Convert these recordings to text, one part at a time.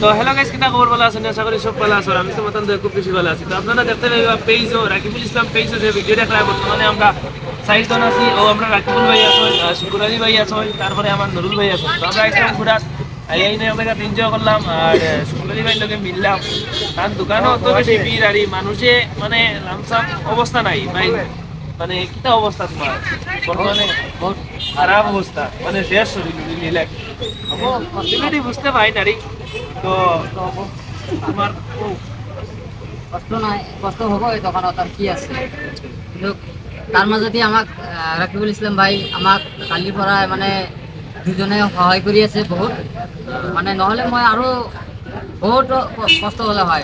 তো hello guys, কিনা খবর ভালো আছেন? আশা করি সব ভালো আছেন। আমি তো মতন খুব বেশি ভালো আছি। তো আপনারা দেখতে পাইবা পেজও রাকিবুল ইসলাম পেজও যে ভিডিও দেখলাম, বর্তমানে আমরা 4 জন আছি। ও আমরা রাকিবুল ভাই আছেন, শুকুর আলী ভাই আছেন, তারপরে আমার নুরুল ভাই আছেন। তো আমরা একদম ঘুরাত এই নিয়ে আমরা এনজয় করলাম আর শুকুর আলী ভাইয়ের লগে মিললাম। তার দোকানও অত বেশি ভিড় আর মানুষে মানে লামসাম অবস্থা নাই ভাই। মানে কিটা অবস্থা তোমার বর্তমানে? বহুত খারাপ অবস্থা, মানে শেষ শরীর নিলে অলরেডি বুঝতে পারি নারী। তো তোমার কষ্ট নাই, কষ্ট হ'ব এই দোকানত আর কি আছে। কিন্তু তাৰ মাজতে আমাক ৰাকিবুল ইছলাম ভাই আমাক কালিৰ পৰা মানে দুজনে সহায় কৰি আছে বহুত। মানে নহ'লে মই আৰু বহুত কষ্ট হ'লে হয়।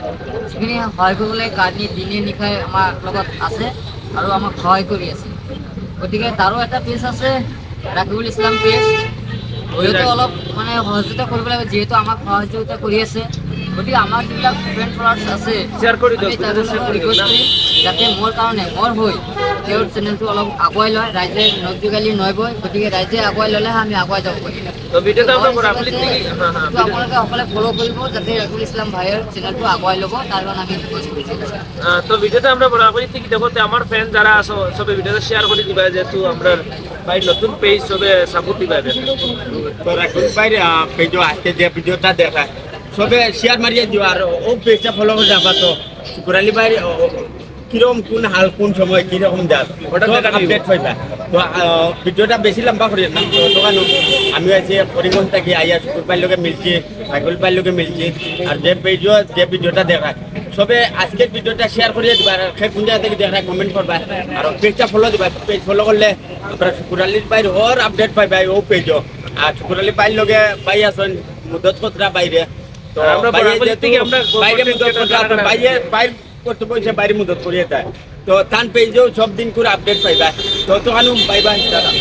যিখিনি সহায় কৰিবলৈ গাড়ী দিনে নিশাই আমাৰ লগত আছে আৰু আমাক সহায় কৰি আছে। গতিকে তাৰো এটা পেজ আছে, ৰাকিবুল ইছলাম পেজ। হয়তো অলপ মানে সহযোগিতা কৰিব লাগিব, যিহেতু আমাক সহযোগিতা কৰি আছে। গতিকে আমাৰ যিবিলাক ফ্ৰেণ্ড ফলোৱাৰ্ছ আছে, শ্বেয়াৰ কৰি দিয়ক, আমি ভিডিঅ'টো শ্বেয়াৰ তেওঁলোকক কৰি দিয়ক ৰিকুৱেষ্ট না। কৰিম যাতে মোৰ কাৰণে মোৰ হৈ তেওঁৰ চেনেলটো অলপ আগুৱাই লয়। ৰাইজে নজোগালি নবই, গতিকে ৰাইজে আগুৱাই ল'লেহে আমি আগুৱাই যাব পাৰিম। তো ভিডিওটা আমরা মই বরাবরই হিচাপতে থেকে হ্যাঁ হ্যাঁ এইটো আপোনালোকে সকলে ফ'ল' কৰিব যাতে ৰাকিবুল ইছলাম ভাইৰ চেনেলটো আগুৱাই ল'ব, তাৰ কাৰণে আমি ৰিকুৱেষ্ট কৰিছোঁ। তো ভিডিওটা আমরা বরাবরই থেকে দেখো। আমার ফ্রেন্ড যারা আছো সবে ভিডিওটা শেয়ার করে দিবা, যেহেতু আমরা ভাই নতুন পেজ সবে সাপোর্ট দিবা। তো রাকিব ভাই পেজও আজকে যে ভিডিওটা দেখা সবে শেয়ার মারিয়ে দিও আর ও পেজটা ফলো করে যাবা। তো শুকুর আলী ভাই কিরকম কোন হাল কোন সময় কিরকম যাস ওটা আপডেট পাইবা। তো ভিডিওটা বেশি লম্বা করি না। তো দোকান আমি আছি করিমগঞ্জ থাকি আইয়া শুকুর ভাইয়ের লোকে মিলছি, রাকিবুল ভাইয়ের লোকে মিলছি। আর যে পেজও যে ভিডিওটা দেখা সবে আজকের ভিডিওটা শেয়ার করিয়ে দিবা। আর সেই কোন জায়গা থেকে দেখা কমেন্ট করবা আর পেজটা ফলো দিবা। পেজ ফলো করলে আমরা শুকুর আলীর ভাইয়ের ওর আপডেট পাইবা ও পেজও। আর শুকুর আলী ভাইয়ের লোকে ভাই আছেন মুদত কতরা বাইরে। তো আমরা বাইরে বরাবরই যেহেতু থেকে আমরা বাইরে মুদত কতরা তো বাইরে বাইরে করতে বলছে বাইরে মুদত করিয়ে দেয়। তো তান পেজেও সব দিন করে আপডেট পাইবা। তো তখন পাইবা দাদা।